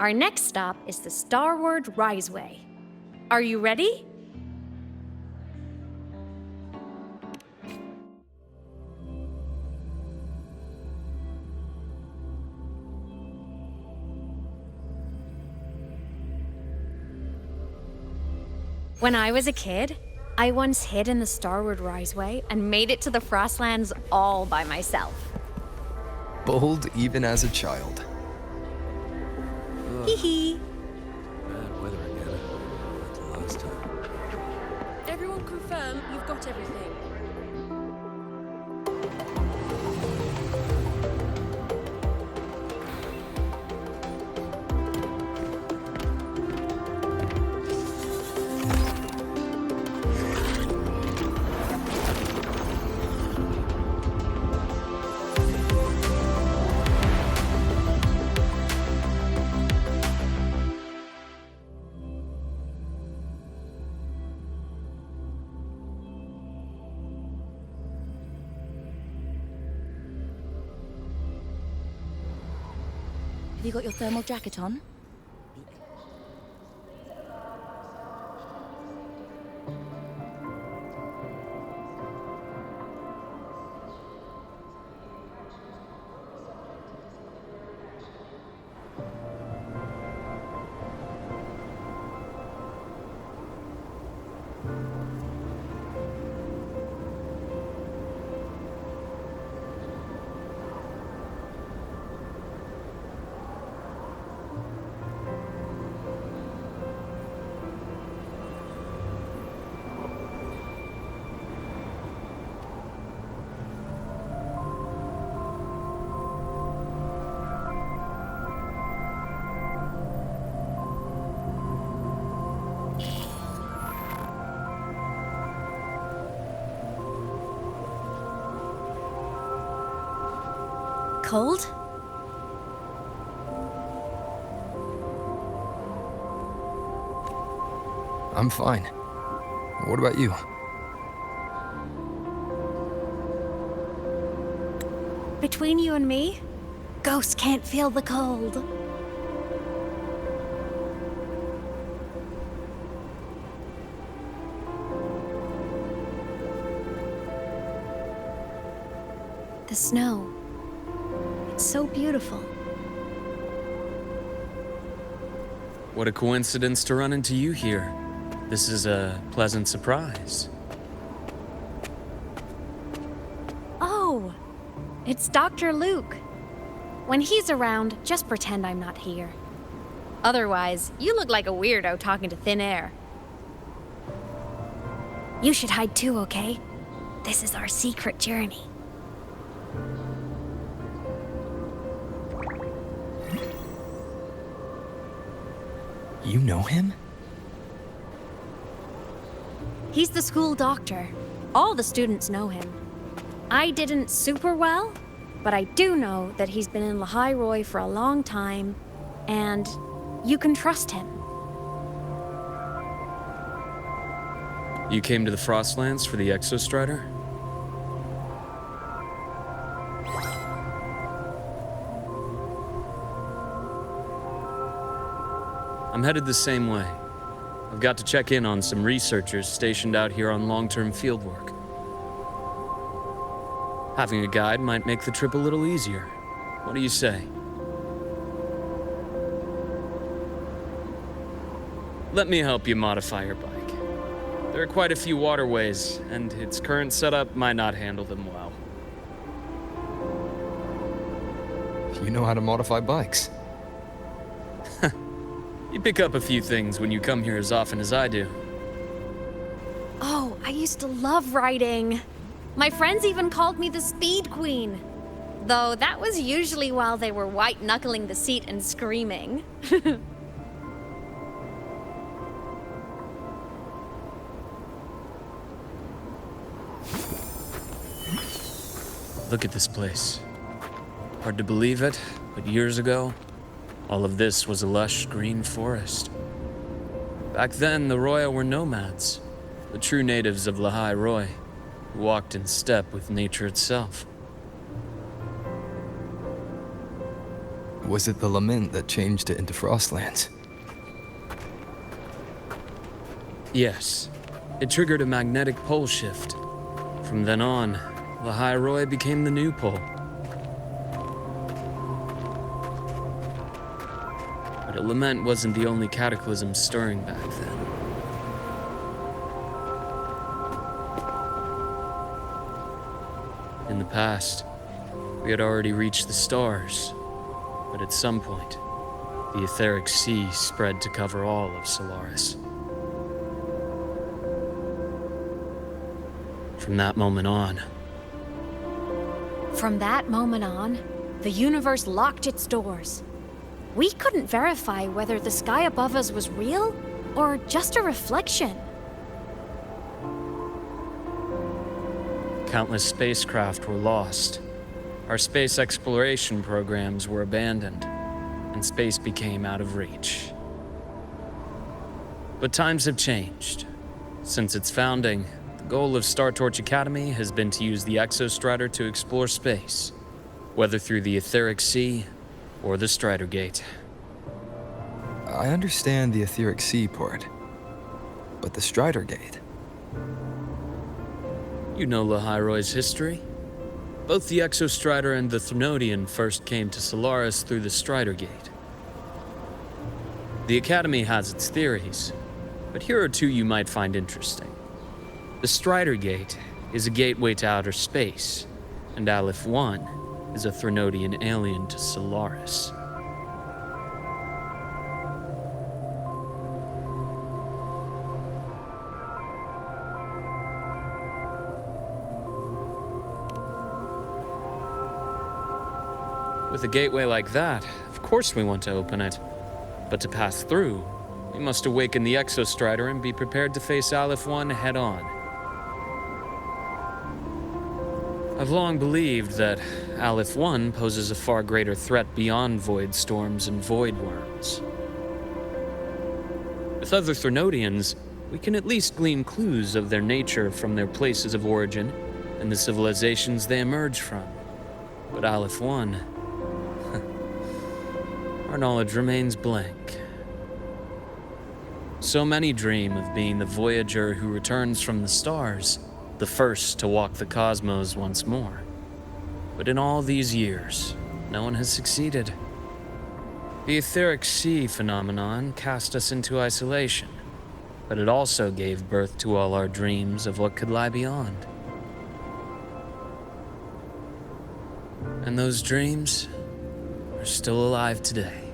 Our next stop is the Starward Riseway. Are you ready? When I was a kid, I once hid in the Starward Riseway and made it to the Frostlands all by myself. Bold even as a child. Hee hee. Bad weather again, like the last time. Everyone confirm you've got everything. Have you got your thermal jacket on? Cold? I'm fine. What about you? Between you and me, ghosts can't feel the cold. The snow. It's so beautiful. What a coincidence to run into you here. This is a pleasant surprise. Oh, it's Dr. Luke. When he's around, just pretend I'm not here. Otherwise, you look like a weirdo talking to thin air. You should hide too, okay? This is our secret journey. You know him? He's the school doctor. All the students know him. I didn't super well, but I do know that he's been in Lahai-Roi for a long time, and you can trust him. You came to the Frostlands for the Exostrider? I'm headed the same way. I've got to check in on some researchers stationed out here on long-term fieldwork. Having a guide might make the trip a little easier. What do you say? Let me help you modify your bike. There are quite a few waterways, and its current setup might not handle them well. You know how to modify bikes. You pick up a few things when you come here as often as I do. Oh, I used to love riding. My friends even called me the Speed Queen. Though that was usually while they were white-knuckling the seat and screaming. Look at this place. Hard to believe it, but years ago, all of this was a lush green forest. Back then, the Royal were nomads, the true natives of Lahai-Roi, who walked in step with nature itself. Was it the lament that changed it into Frostlands? Yes. It triggered a magnetic pole shift. From then on, Lahai-Roi became the new pole. But a lament wasn't the only cataclysm stirring back then. In the past, we had already reached the stars, but at some point, the etheric sea spread to cover all of Solaris. From that moment on, the universe locked its doors. We couldn't verify whether the sky above us was real or just a reflection. countless spacecraft were lost. Our space exploration programs were abandoned, and space became out of reach. But times have changed. Since its founding, the goal of Star Torch Academy has been to use the Exostrider to explore space, whether through the Etheric Sea or the Strider Gate. I understand the Etheric Sea part, but the Strider Gate? You know Lahai-Roi's history. Both the Exostrider and the Thrunodian first came to Solaris through the Strider Gate. The Academy has its theories, but here are two you might find interesting. The Strider Gate is a gateway to outer space, and Aleph 1 is a Thrunodian alien to Solaris. With a gateway like that, of course we want to open it. But to pass through, we must awaken the Exostrider and be prepared to face Aleph 1 head-on. I've long believed that Aleph 1 poses a far greater threat beyond void storms and void worms. With other Thrunodians, we can at least glean clues of their nature from their places of origin and the civilizations they emerge from. But Aleph 1... our knowledge remains blank. So many dream of being the Voyager who returns from the stars, the first to walk the cosmos once more. But in all these years, no one has succeeded. The Etheric Sea phenomenon cast us into isolation, but it also gave birth to all our dreams of what could lie beyond. And those dreams are still alive today.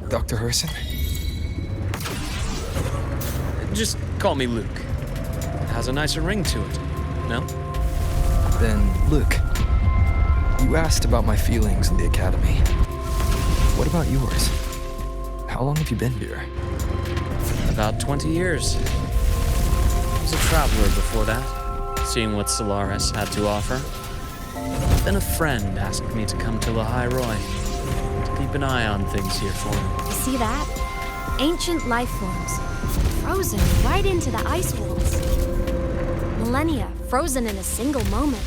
Dr. Harrison? Just call me Luke. It has a nicer ring to it, no? Then, Luke, you asked about my feelings in the Academy. What about yours? How long have you been here? About 20 years. I was a traveler before that, seeing what Solaris had to offer. Then a friend asked me to come to Lahai-Roi, to keep an eye on things here for him. You see that? Ancient life forms, frozen right into the ice walls. Millennia frozen in a single moment.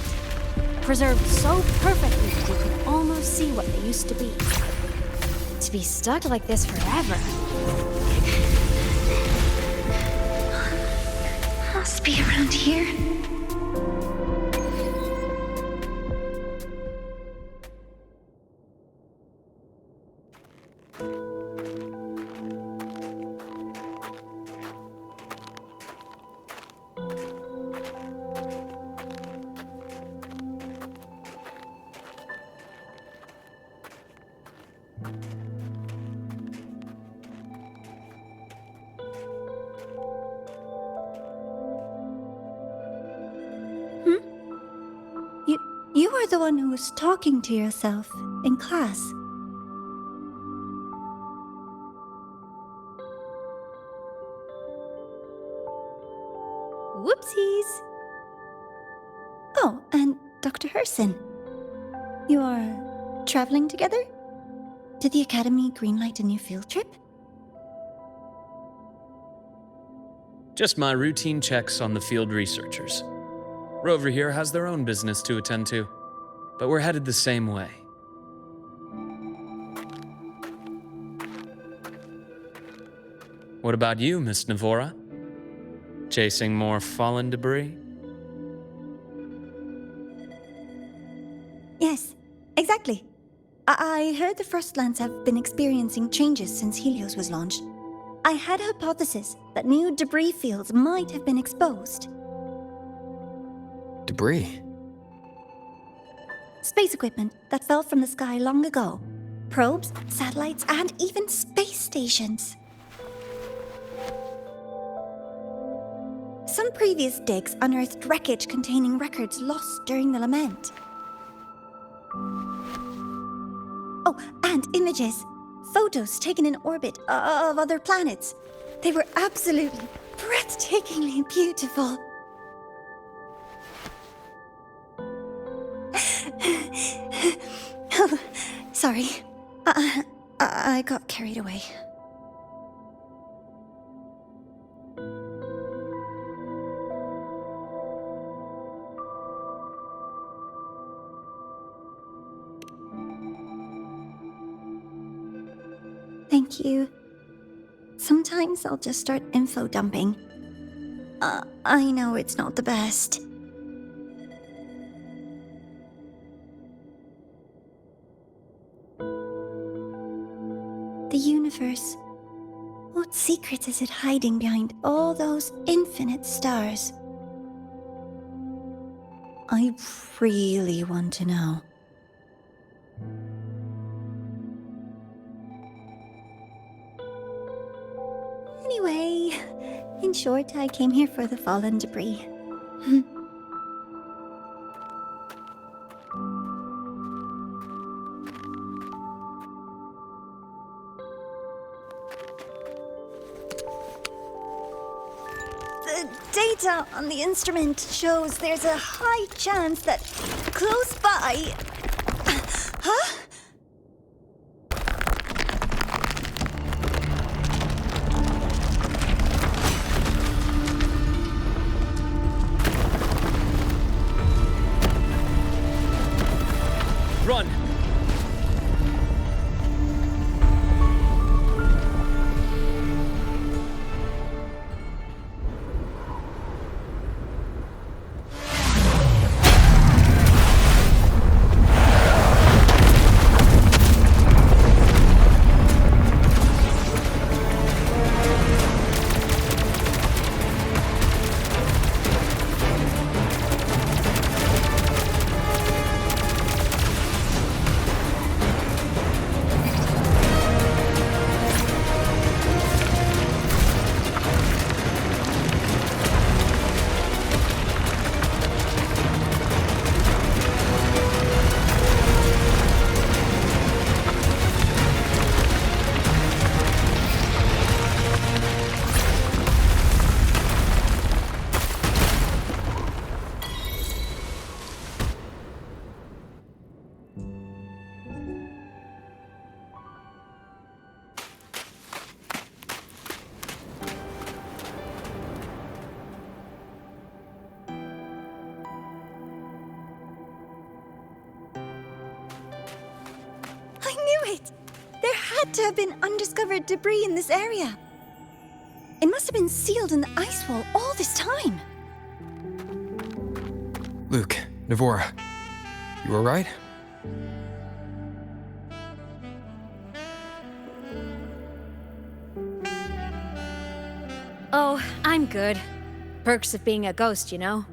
Preserved so perfectly that you could almost see what they used to be. To be stuck like this forever. Must be around here. You were the one who was talking to yourself in class. Whoopsies! Oh, and Dr. Herson. You are traveling together? Did the Academy greenlight a new field trip? Just my routine checks on the field researchers. Rover here has their own business to attend to, but we're headed the same way. What about you, Miss Navora? Chasing more fallen debris? Yes, exactly. I heard the Frostlands have been experiencing changes since Helios was launched. I had a hypothesis that new debris fields might have been exposed. Debris? Space equipment that fell from the sky long ago. Probes, satellites, and even space stations. Some previous digs unearthed wreckage containing records lost during the lament. Oh, and images. Photos taken in orbit of other planets. They were absolutely breathtakingly beautiful. Oh, sorry. I got carried away. Thank you. Sometimes I'll just start info dumping. I know it's not the best. The universe. What secret is it hiding behind all those infinite stars? I really want to know. Anyway, in short, I came here for the fallen debris. The data on the instrument shows there's a high chance that close by... Huh? Run! had to have been undiscovered debris in this area. It must have been sealed in the ice wall all this time. Luke, Navora, you alright? Oh, I'm good. Perks of being a ghost, you know?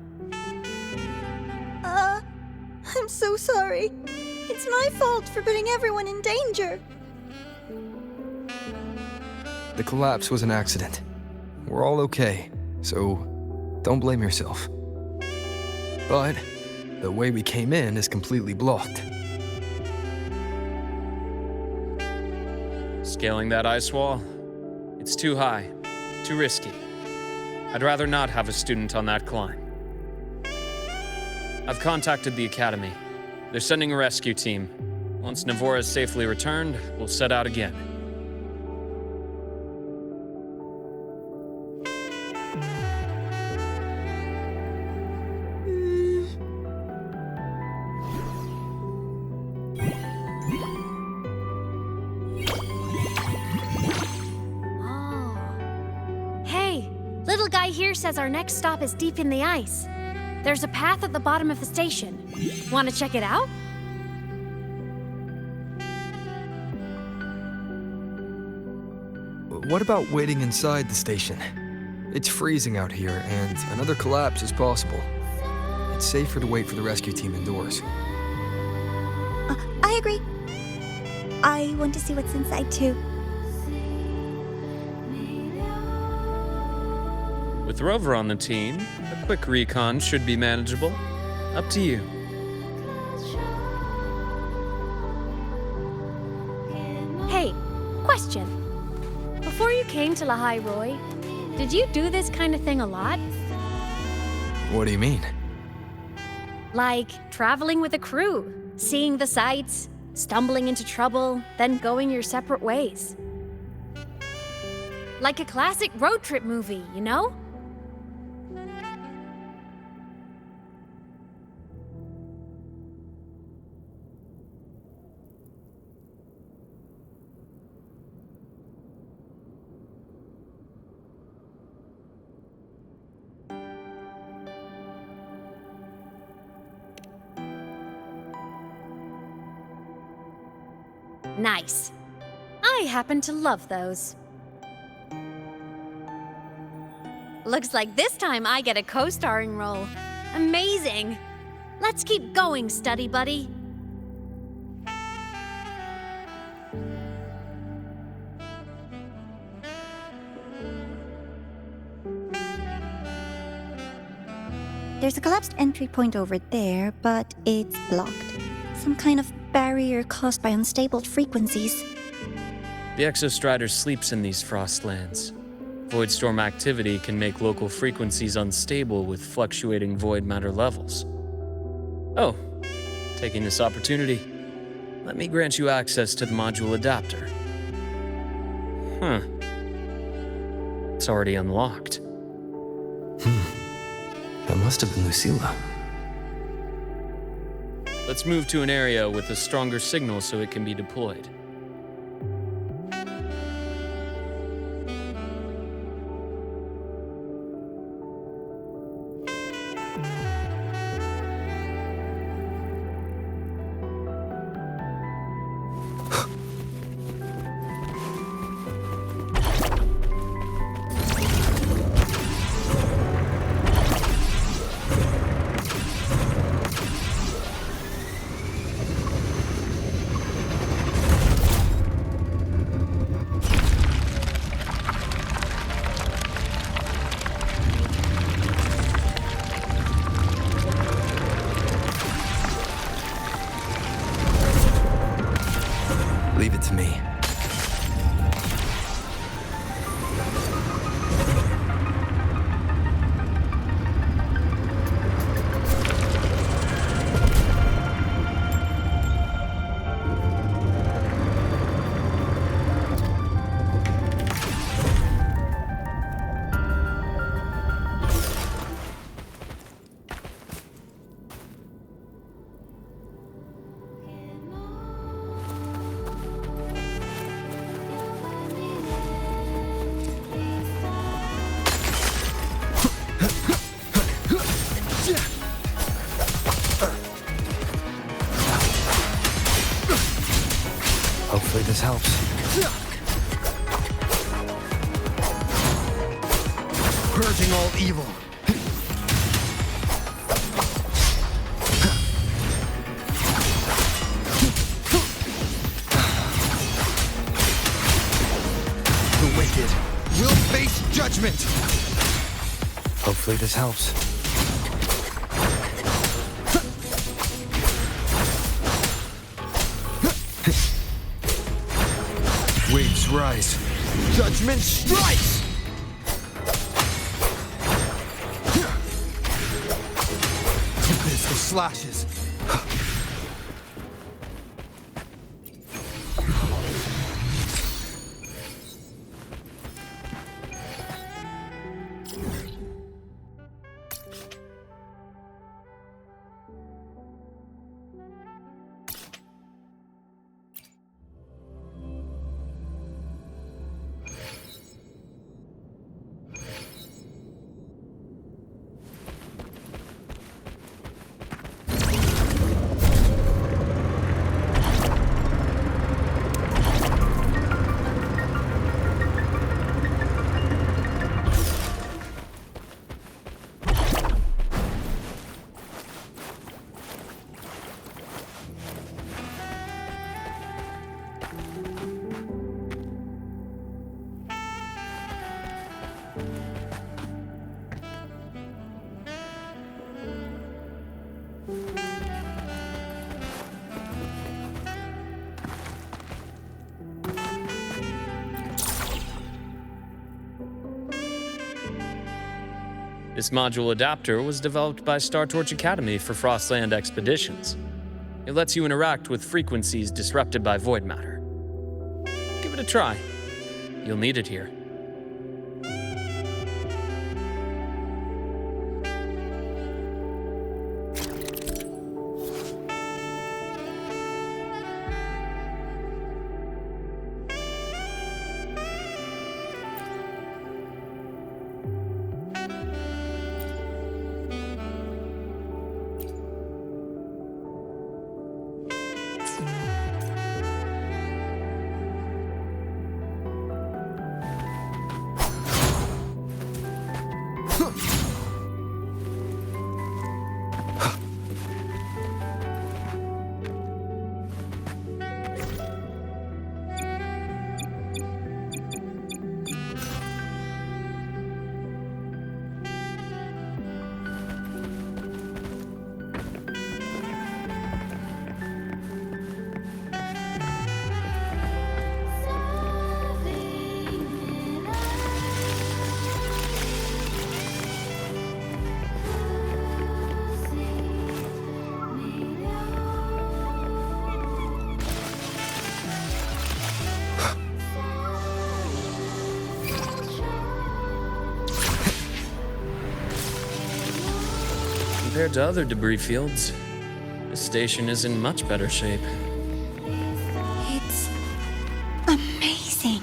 I'm so sorry. It's my fault for putting everyone in danger. The collapse was an accident. We're all okay, so don't blame yourself. But the way we came in is completely blocked. Scaling that ice wall? It's too high, too risky. I'd rather not have a student on that climb. I've contacted the Academy. They're sending a rescue team. Once Navora is safely returned, we'll set out again. Oh. Hey, little guy here says our next stop is deep in the ice. There's a path at the bottom of the station. Want to check it out? What about waiting inside the station? It's freezing out here, and another collapse is possible. It's safer to wait for the rescue team indoors. I agree. I want to see what's inside too. With Rover on the team, a quick recon should be manageable. Up to you. Hey, question. Before you came to Lahai-Roi, did you do this kind of thing a lot? What do you mean? Like traveling with a crew, seeing the sights, stumbling into trouble, then going your separate ways. Like a classic road trip movie, you know? Nice. I happen to love those. Looks like this time I get a co-starring role. Amazing. Let's keep going, study buddy. There's a collapsed entry point over there, but it's blocked. Some kind of barrier caused by unstable frequencies. The Exostrider sleeps in these frostlands. Void storm activity can make local frequencies unstable with fluctuating void matter levels. Oh, taking this opportunity, let me grant you access to the module adapter. Huh. It's already unlocked. That must have been Lucilla. Let's move to an area with a stronger signal so it can be deployed. Leave it to me. Hopefully this helps. Purging all evil. The wicked will face judgment. Hopefully this helps. Waves rise. Judgment strikes! Tempest of slashes. This module adapter was developed by Star Torch Academy for Frostland expeditions. It lets you interact with frequencies disrupted by void matter. Give it a try. You'll need it here. Compared to other debris fields, this station is in much better shape. It's amazing.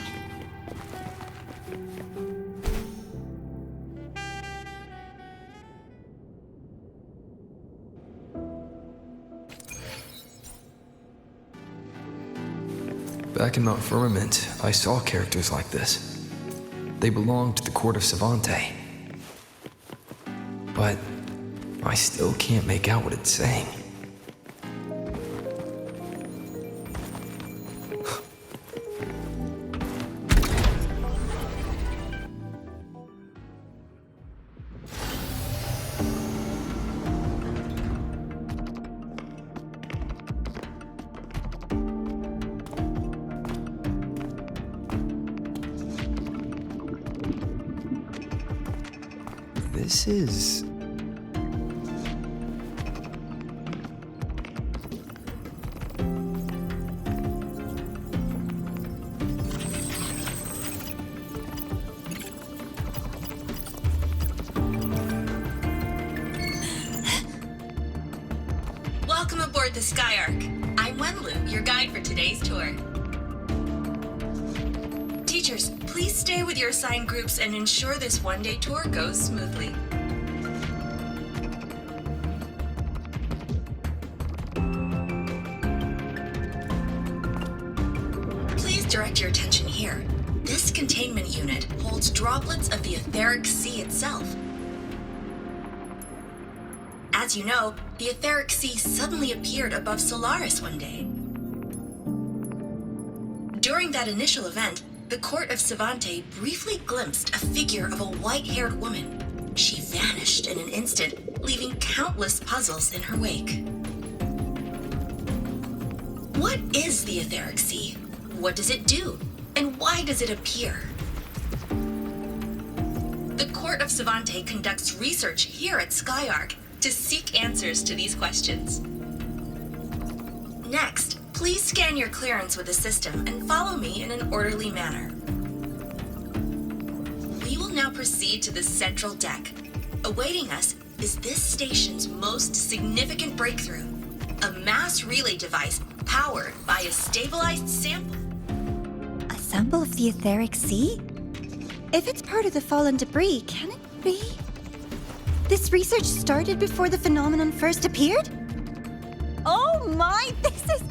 Back in Mount Firmament, I saw characters like this. They belonged to the court of Savante. But I still can't make out what it's saying. This is... Welcome aboard the Skyark. I'm Wenlu, your guide for today's tour. Teachers, please stay with your assigned groups and ensure this one-day tour goes smoothly. direct your attention here. This containment unit holds droplets of the etheric sea itself. As you know, the etheric sea suddenly appeared above Solaris one day. During that initial event, the court of Savante briefly glimpsed a figure of a white-haired woman. She vanished in an instant, leaving countless puzzles in her wake. What is the etheric sea? What does it do? And why does it appear? The court of Savante conducts research here at Skyark to seek answers to these questions. Next, please scan your clearance with the system and follow me in an orderly manner. We will now proceed to the central deck. Awaiting us is this station's most significant breakthrough, a mass relay device powered by a stabilized sample. A sample of the etheric sea? If it's part of the fallen debris, can it be? This research started before the phenomenon first appeared? Oh my, this is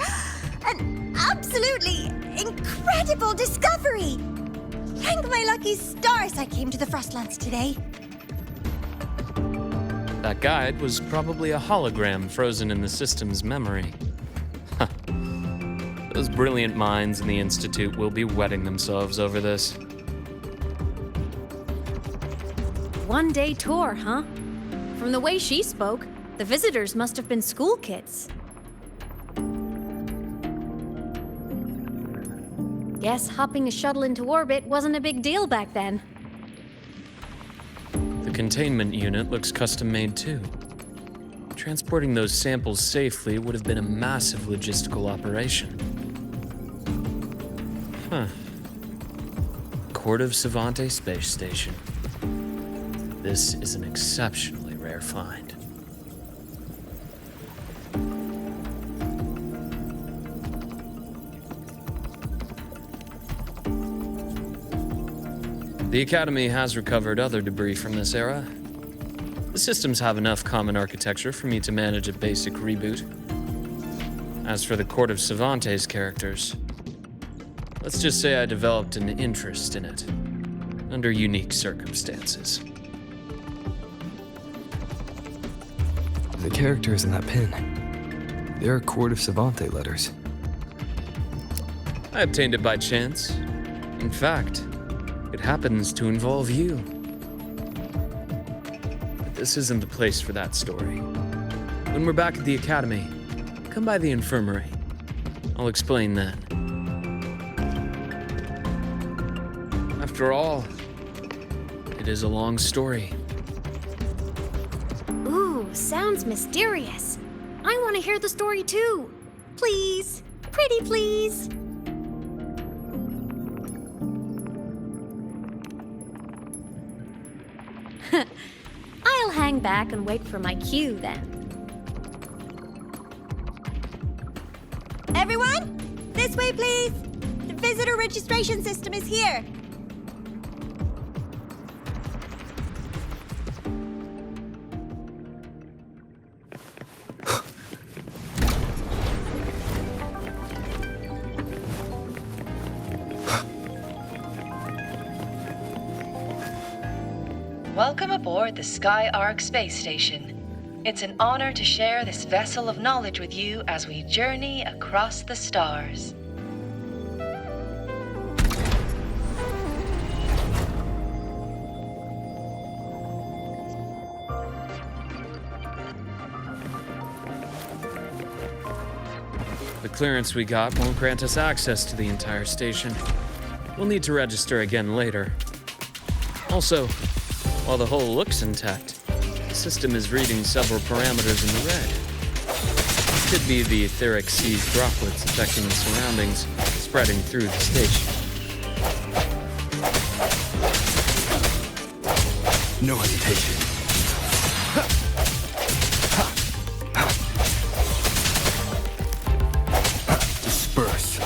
an absolutely incredible discovery! Thank my lucky stars I came to the Frostlands today. That guide was probably a hologram frozen in the system's memory. Huh. Those brilliant minds in the Institute will be wetting themselves over this. One-day tour, huh? From the way she spoke, the visitors must have been school kids. Guess hopping a shuttle into orbit wasn't a big deal back then. The containment unit looks custom-made too. Transporting those samples safely would have been a massive logistical operation. Huh. Court of Savante Space Station. This is an exceptionally rare find. The Academy has recovered other debris from this era. The systems have enough common architecture for me to manage a basic reboot. As for the Court of Savante's characters, let's just say I developed an interest in it, under unique circumstances. The characters in that pin, they're Court of Savante letters. I obtained it by chance. In fact, it happens to involve you. But this isn't the place for that story. When we're back at the Academy, come by the infirmary. I'll explain then. After all, it is a long story. Ooh, sounds mysterious. I want to hear the story too. Please, pretty please. I'll hang back and wait for my cue then. Everyone, this way please. The visitor registration system is here. Welcome aboard the Skyark space station. It's an honor to share this vessel of knowledge with you as we journey across the stars. The clearance we got won't grant us access to the entire station. We'll need to register again later. Also, while the hull looks intact, the system is reading several parameters in the red. It could be the etheric sea's droplets affecting the surroundings, spreading through the station. No hesitation. Disperse.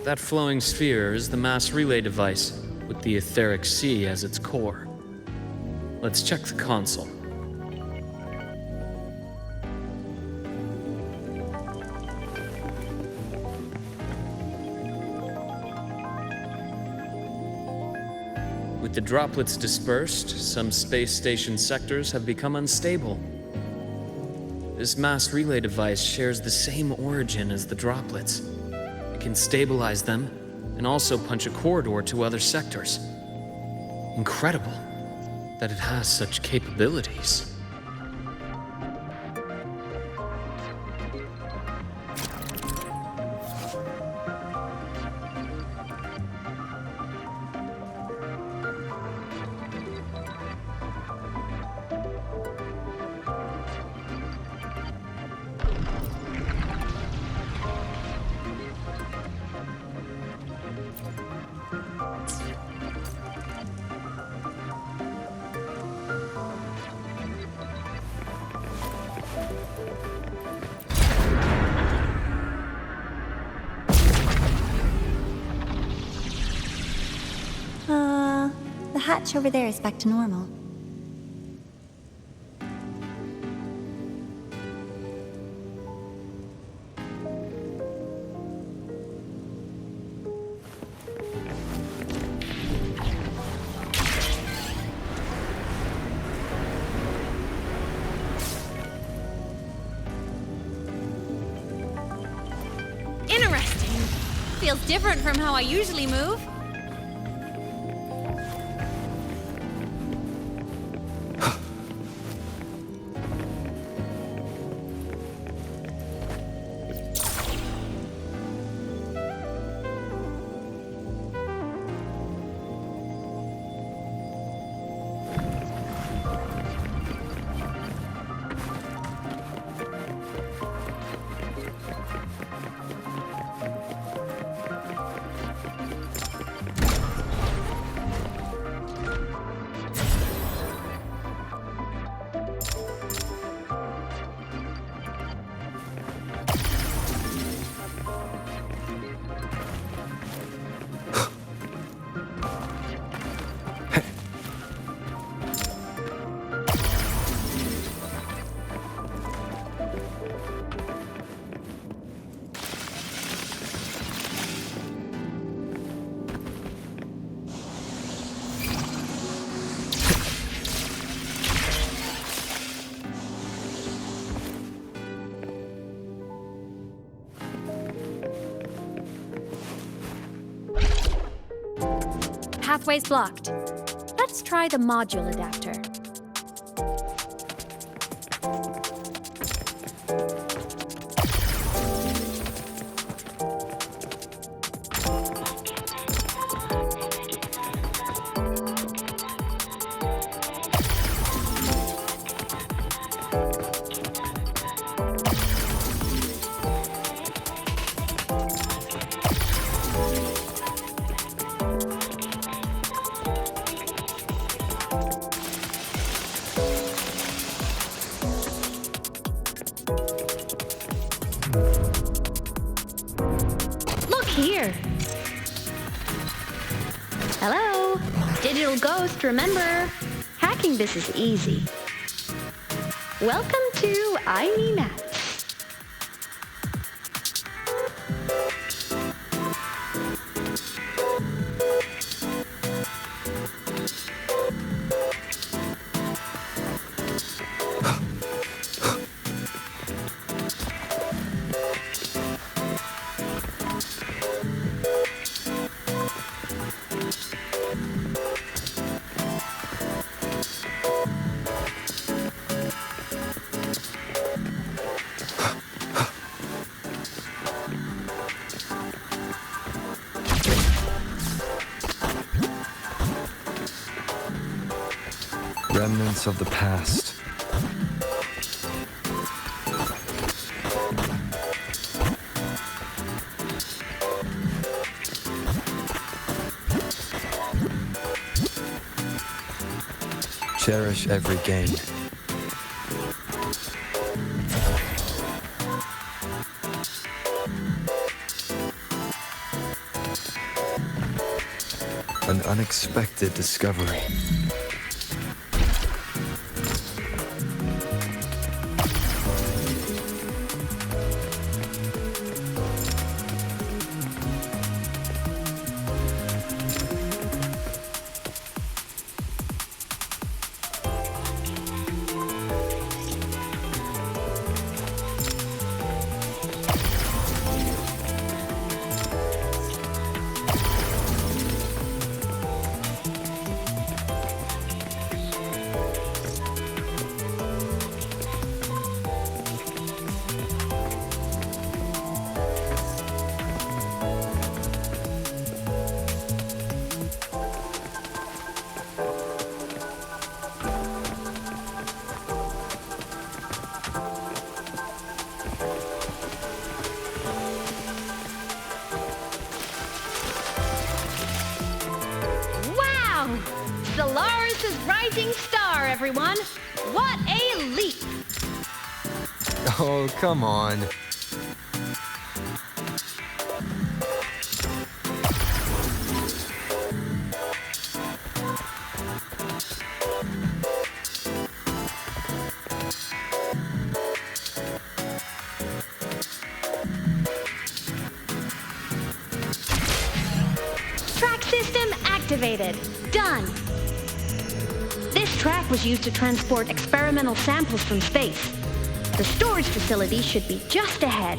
That flowing sphere is the mass relay device, with the etheric sea as its core. Let's check the console. With the droplets dispersed, some space station sectors have become unstable. This mass relay device shares the same origin as the droplets. It can stabilize them and also punch a corridor to other sectors. Incredible that it has such capabilities. The hatch over there is back to normal. Interesting. Feels different from how I usually move. Pathway's blocked. Let's try the module adapter. Here. Hello? Digital Ghost, remember? Hacking this is easy. Welcome to I Mean Apps. Remnants of the past. Cherish every gain. An unexpected discovery. Wow! Solaris' rising star, everyone! What a leap! Oh, come on. Track system activated. Done. This track was used to transport experimental samples from space. The storage facility should be just ahead.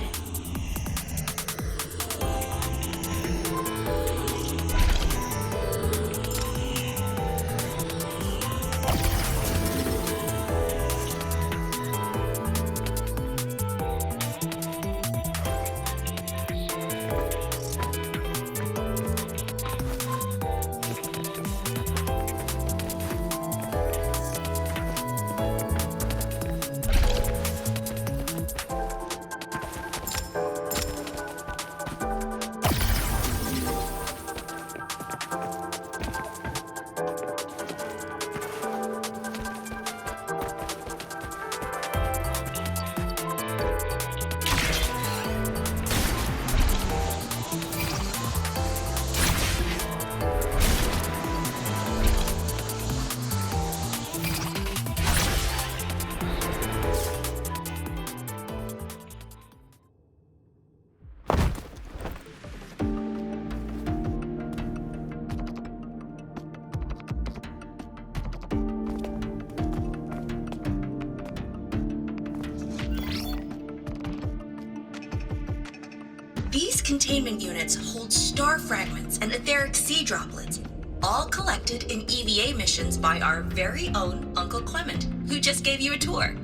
These containment units hold star fragments and etheric sea droplets, all collected in EVA missions by our very own Uncle Clement, who just gave you a tour.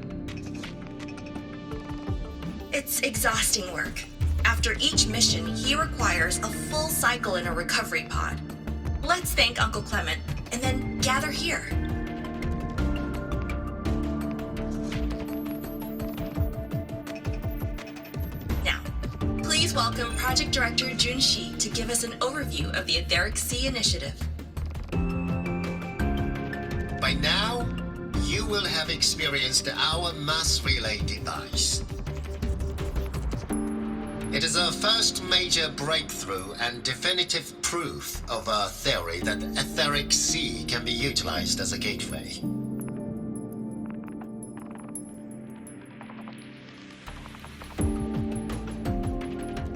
It's exhausting work. After each mission, he requires a full cycle in a recovery pod. Let's thank Uncle Clement and then gather here. Now, please welcome Project Director Junshi to give us an overview of the Etheric Sea Initiative. By now, you will have experienced our mass relay device. It is our first major breakthrough and definitive proof of our theory that Etheric Sea can be utilized as a gateway.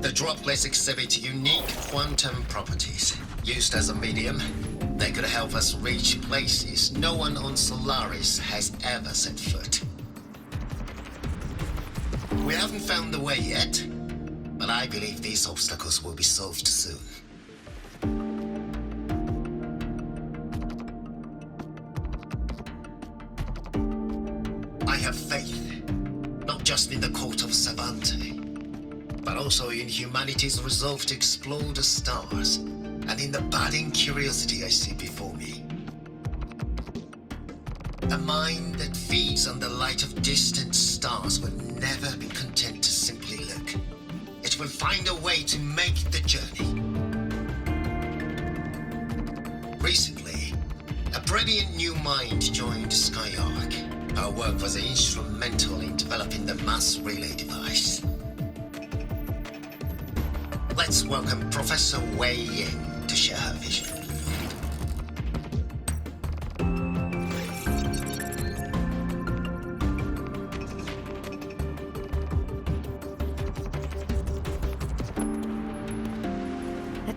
The droplets exhibit unique quantum properties. Used as a medium, they could help us reach places no one on Solaris has ever set foot. We haven't found the way yet, but I believe these obstacles will be solved soon. I have faith, not just in the court of Savante, but also in humanity's resolve to explore the stars, and in the budding curiosity I see before me. A mind that feeds on the light of distant stars will never be content to simply look. It will find a way to make the journey. Recently, a brilliant new mind joined Skyark. Our work was instrumental in developing the mass relay device. Let's welcome Professor Wei Yin to share her vision.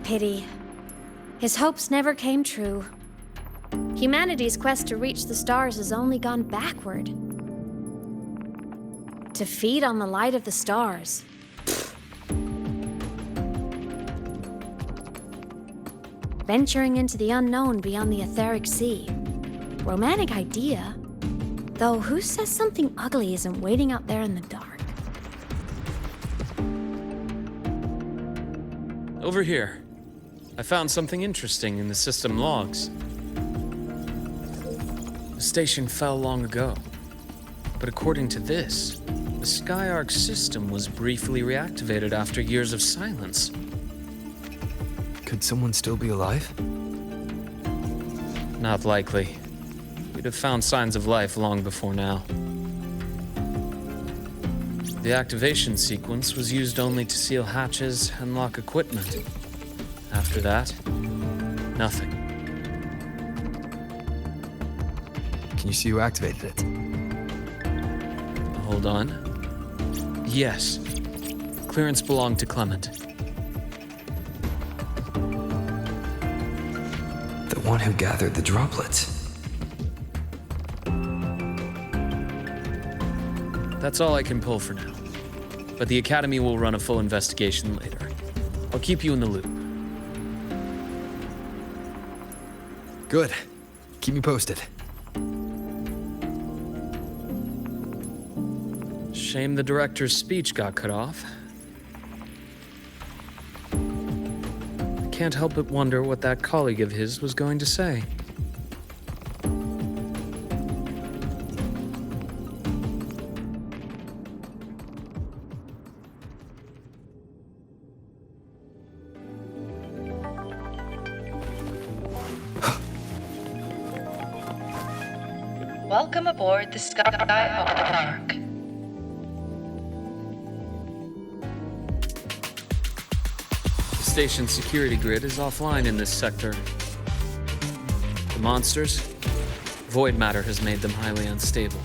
pity. His hopes never came true. Humanity's quest to reach the stars has only gone backward. To feed on the light of the stars. Venturing into the unknown beyond the etheric sea. Romantic idea. Though who says something ugly isn't waiting out there in the dark? Over here. I found something interesting in the system logs. The station fell long ago. But according to this, the Skyark system was briefly reactivated after years of silence. Could someone still be alive? Not likely. We'd have found signs of life long before now. The activation sequence was used only to seal hatches and lock equipment. After that, nothing. Can you see who activated it? Hold on. Yes. Clearance belonged to Clement. The one who gathered the droplets. That's all I can pull for now. But the Academy will run a full investigation later. I'll keep you in the loop. Good. Keep me posted. Shame the director's speech got cut off. I can't help but wonder what that colleague of his was going to say. Welcome aboard the Skyark. The station's security grid is offline in this sector. The monsters? Void matter has made them highly unstable.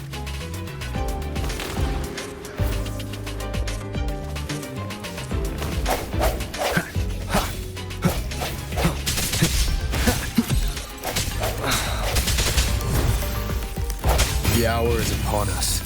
The hour is upon us.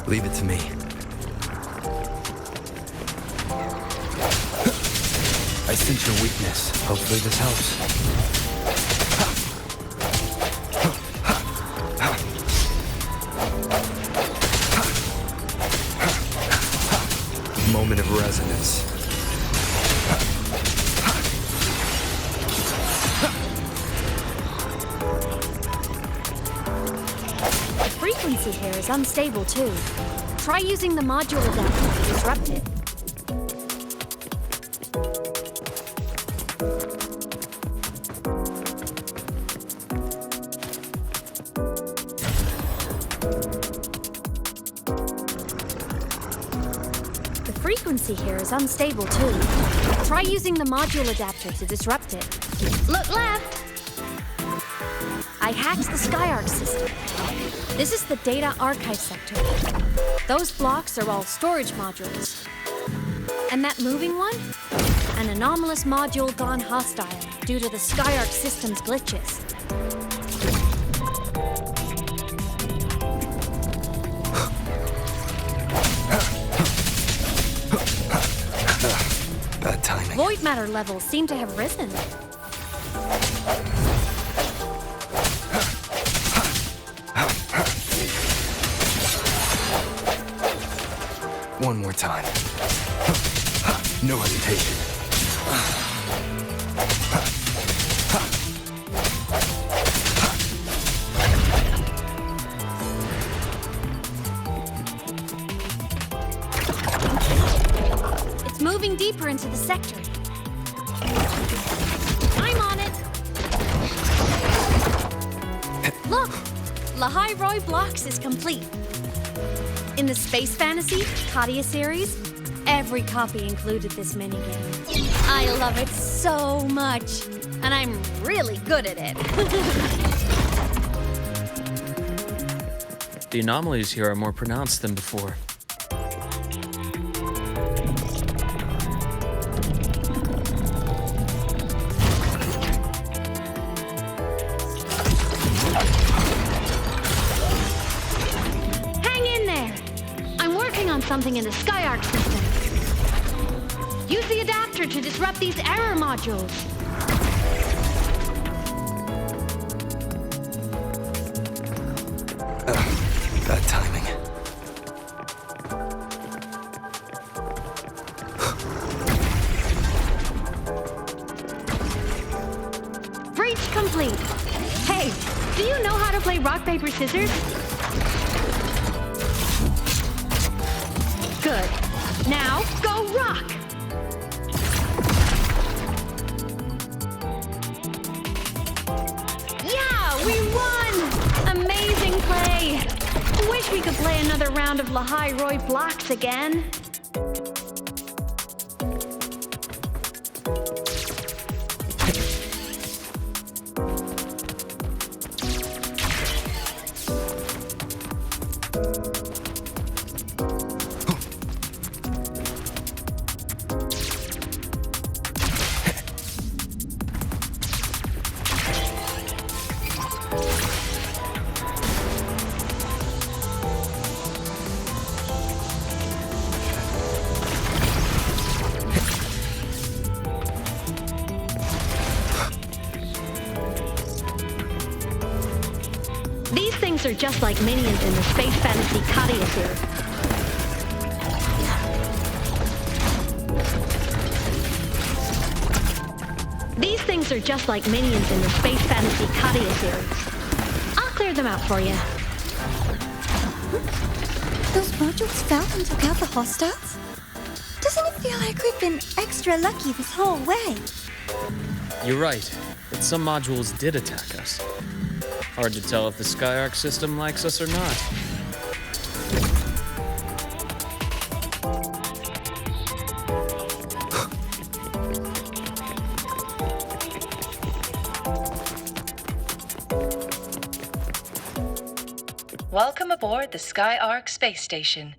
Leave it to me. I sense your weakness. Hopefully this helps. Moment of resonance. The frequency here is unstable too. Try using the module adapter to disrupt it. The frequency here is unstable too. Try using the module adapter to disrupt it. Look left! I hacked the Skyark system. This is the data archive sector. Those blocks are all storage modules. And that moving one? An anomalous module gone hostile due to the Skyark system's glitches. Bad timing. Void matter levels seem to have risen. One more time. No hesitation. It's moving deeper into the sector. I'm on it. Look, Lahai-Roi blocks is complete. In the Space Fantasy Katia series, every copy included this minigame. I love it so much, and I'm really good at it. The anomalies here are more pronounced than before. Something in the Skyark system. Use the adapter to disrupt these error modules. Bad timing. Breach complete. Hey, do you know how to play rock, paper, scissors? Good. Now, go rock! Yeah, we won! Amazing play! Wish we could play another round of Lahai-Roi blocks again. Are just like minions in the Space Fantasy Katia series. These things are just like minions in the Space Fantasy Katia series. I'll clear them out for you. Those modules fell and took out the hostiles? Doesn't it feel like we've been extra lucky this whole way? You're right, but some modules did attack us. Hard to tell if the Skyark system likes us or not. Welcome aboard the Skyark space station.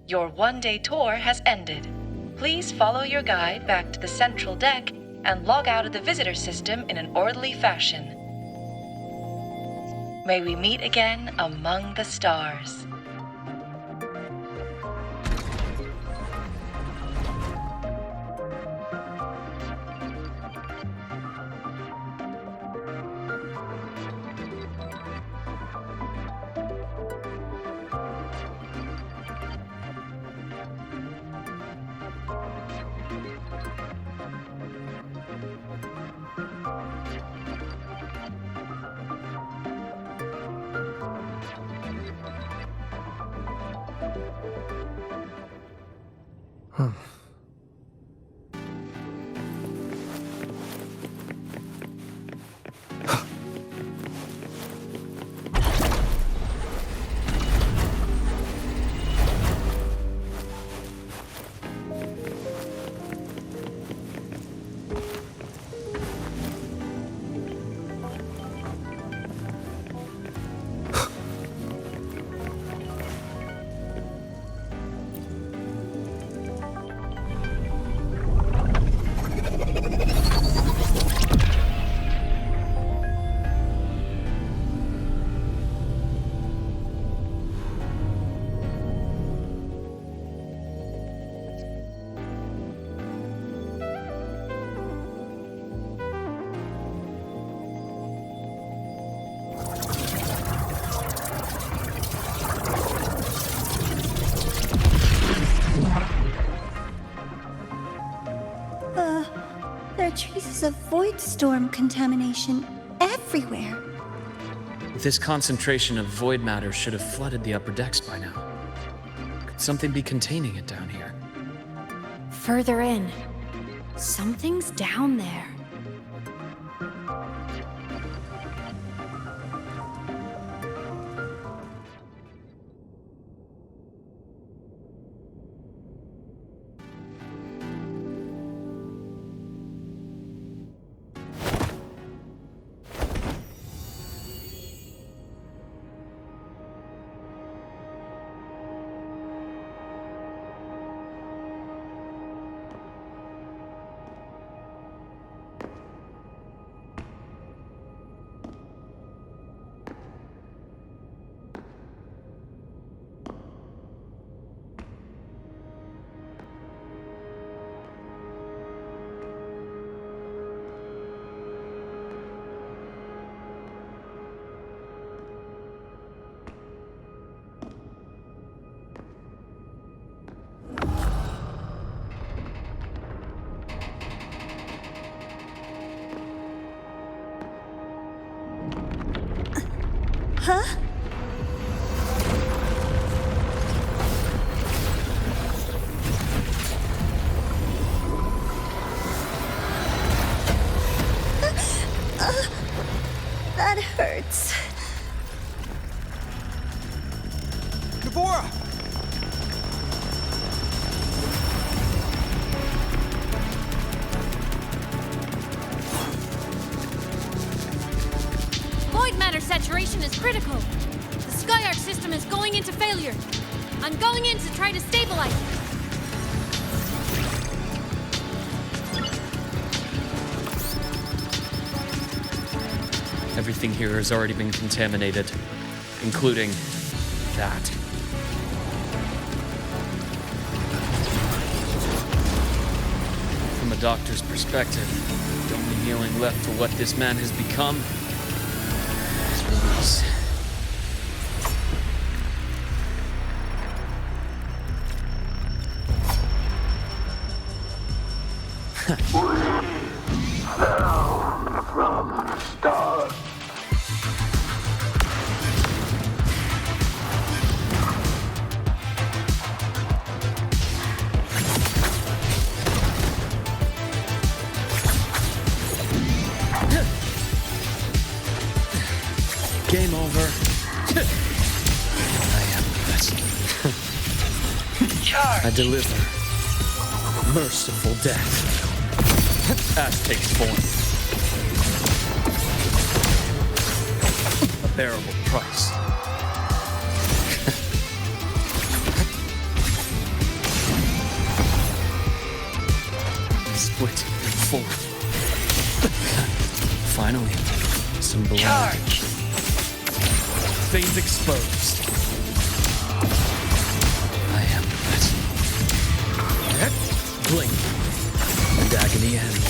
Your one-day tour has ended. Please follow your guide back to the central deck and log out of the visitor system in an orderly fashion. May we meet again among the stars. are traces of void storm contamination everywhere. This concentration of void matter should have flooded the upper decks by now. Could something be containing it down here? Further in. Something's down there. Huh? That hurts. Deborah! Void matter saturation is critical. The Skyark system is going into failure. I'm going in to try to stabilize it. Everything here has already been contaminated, including that. From a doctor's perspective, the only healing left for what this man has become is release. Game over. I am the vessel. Charge. I deliver merciful death. As takes form. A bearable price. Split in four. Finally, some blood. Charge. Veins exposed. I am the vessel. Blink, and agony ends.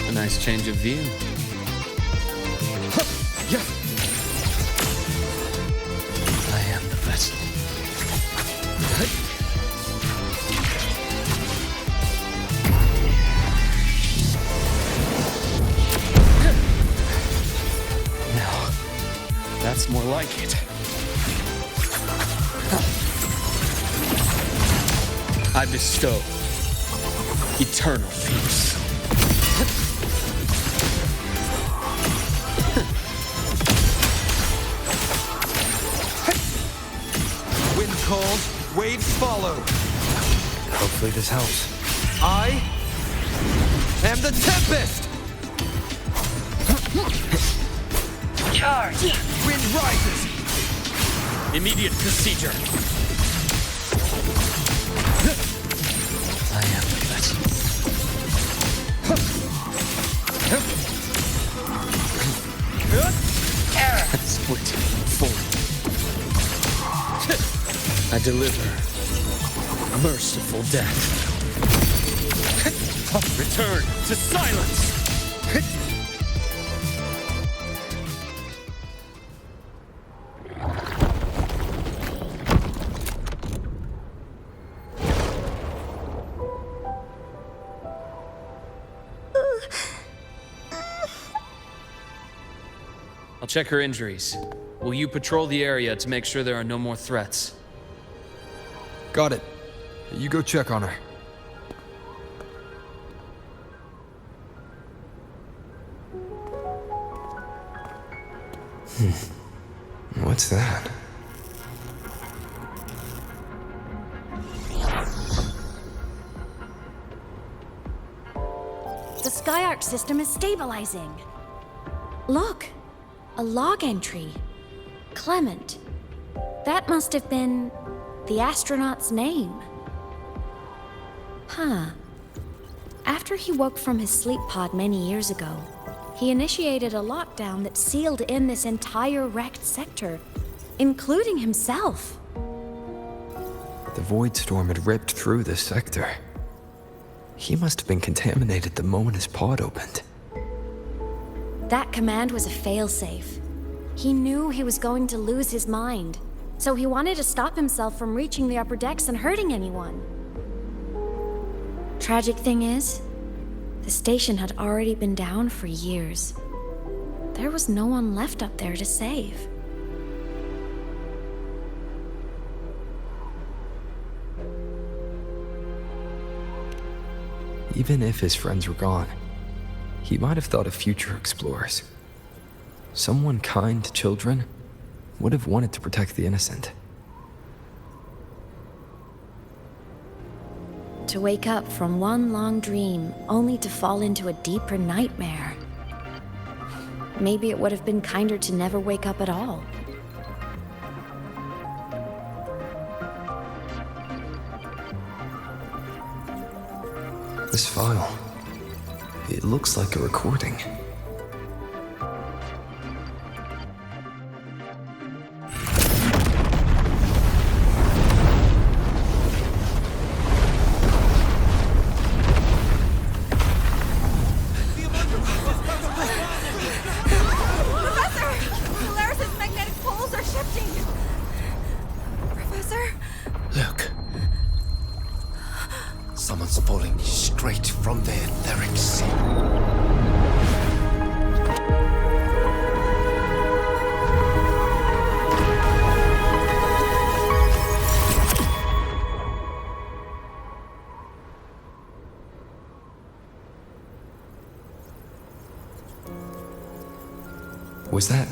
A nice change of view. I am the vessel. Now, that's more like it. I bestow eternal peace. Wind calls, waves follow. Hopefully this helps. I am the Tempest! Charge. Wind rises! Immediate procedure. I am the best. Error. Split. Fold. I deliver merciful death. Return to silence. I'll check her injuries. Will you patrol the area to make sure there are no more threats? Got it. You go check on her. What's that? The Skyark system is stabilizing. Look, a log entry. Clement. That must have been the astronaut's name. Huh. After he woke from his sleep pod many years ago, he initiated a lockdown that sealed in this entire wrecked sector, including himself. The void storm had ripped through this sector. He must have been contaminated the moment his pod opened. That command was a failsafe. He knew he was going to lose his mind, so he wanted to stop himself from reaching the upper decks and hurting anyone. Tragic thing is, the station had already been down for years. There was no one left up there to save. Even if his friends were gone, he might have thought of future explorers. Someone kind to children would have wanted to protect the innocent. To wake up from one long dream, only to fall into a deeper nightmare. Maybe it would have been kinder to never wake up at all. This file, it looks like a recording. Someone's falling straight from the etheric sea. Was that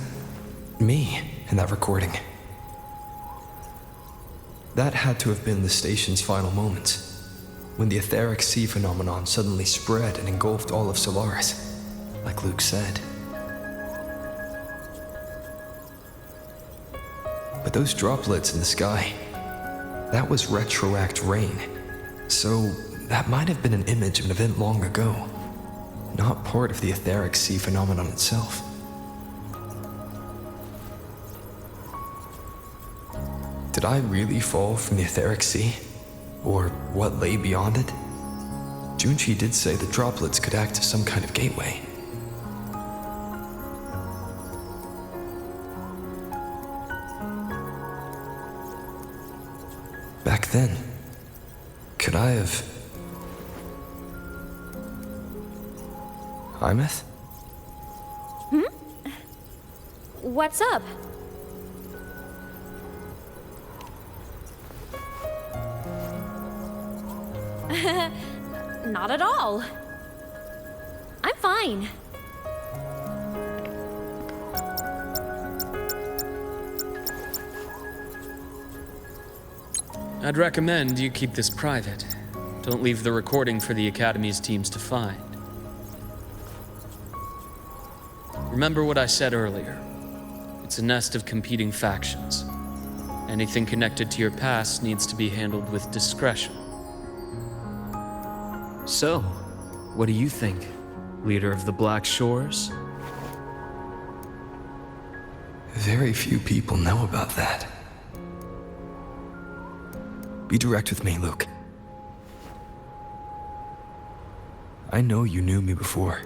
me in that recording? That had to have been the station's final moments, when the etheric sea phenomenon suddenly spread and engulfed all of Solaris, like Luke said. But those droplets in the sky, that was retroact rain. So that might have been an image of an event long ago, not part of the etheric sea phenomenon itself. Did I really fall from the etheric sea? Or what lay beyond it? Junchi did say the droplets could act as some kind of gateway. Back then, could I have... Imeth? What's up? Not at all. I'm fine. I'd recommend you keep this private. Don't leave the recording for the Academy's teams to find. Remember what I said earlier. It's a nest of competing factions. Anything connected to your past needs to be handled with discretion. So, what do you think, leader of the Black Shores? Very few people know about that. Be direct with me, Luke. I know you knew me before,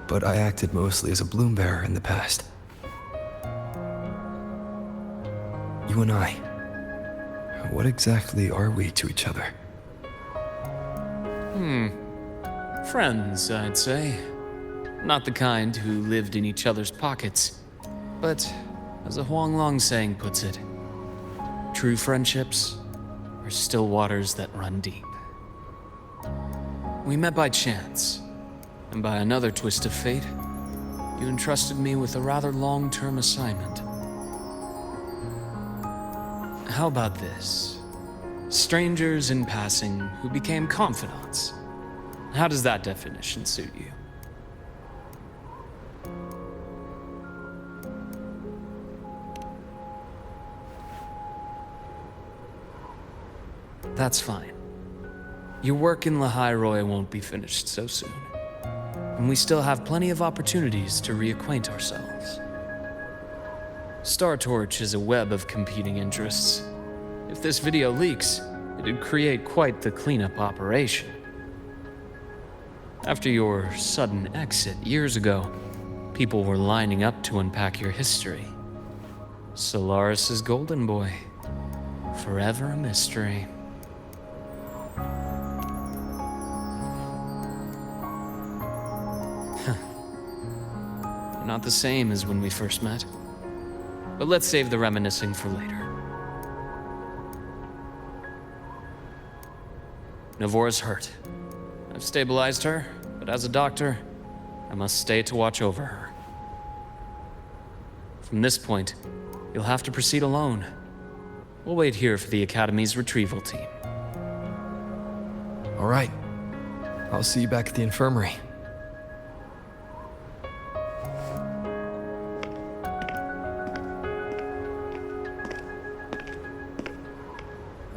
but I acted mostly as a bloom bearer in the past. You and I, what exactly are we to each other? Friends, I'd say. Not the kind who lived in each other's pockets, but as a Huanglong saying puts it, true friendships are still waters that run deep. We met by chance, and by another twist of fate, you entrusted me with a rather long-term assignment. How about this? Strangers in passing who became confidants. How does that definition suit you? That's fine. Your work in Lahai-Roi won't be finished so soon, and we still have plenty of opportunities to reacquaint ourselves. Star Torch is a web of competing interests. If this video leaks, it'd create quite the cleanup operation. After your sudden exit years ago, people were lining up to unpack your history. Solaris's golden boy, forever a mystery. Not the same as when we first met. But let's save the reminiscing for later. Navora's hurt. I've stabilized her, but as a doctor, I must stay to watch over her. From this point, you'll have to proceed alone. We'll wait here for the Academy's retrieval team. All right. I'll see you back at the infirmary.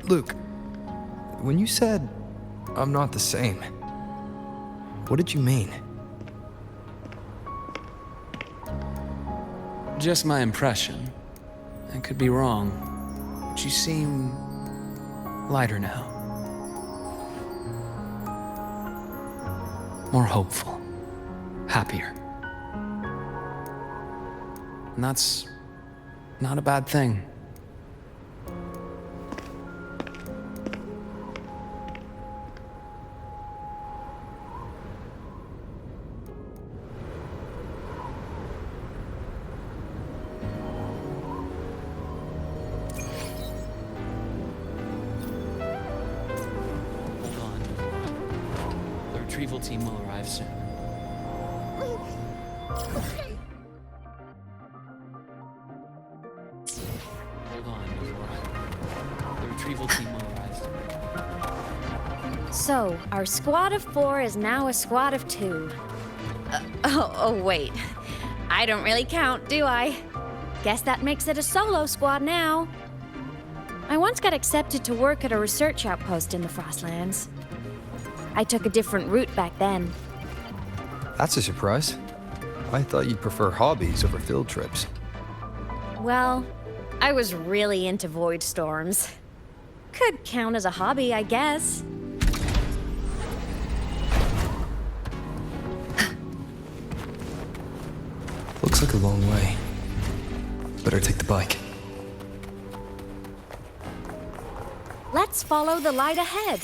Luke, when you said, I'm not the same, what did you mean? Just my impression. I could be wrong, but you seem lighter now. More hopeful, happier. And that's not a bad thing. The retrieval team will arrive soon. Hold on, Navora. The retrieval team will arrive soon. So, our squad of 4 is now a squad of 2. Wait. I don't really count, do I? Guess that makes it a solo squad now. I once got accepted to work at a research outpost in the Frostlands. I took a different route back then. That's a surprise. I thought you'd prefer hobbies over field trips. Well, I was really into void storms. Could count as a hobby, I guess. Looks like a long way. Better take the bike. Let's follow the light ahead.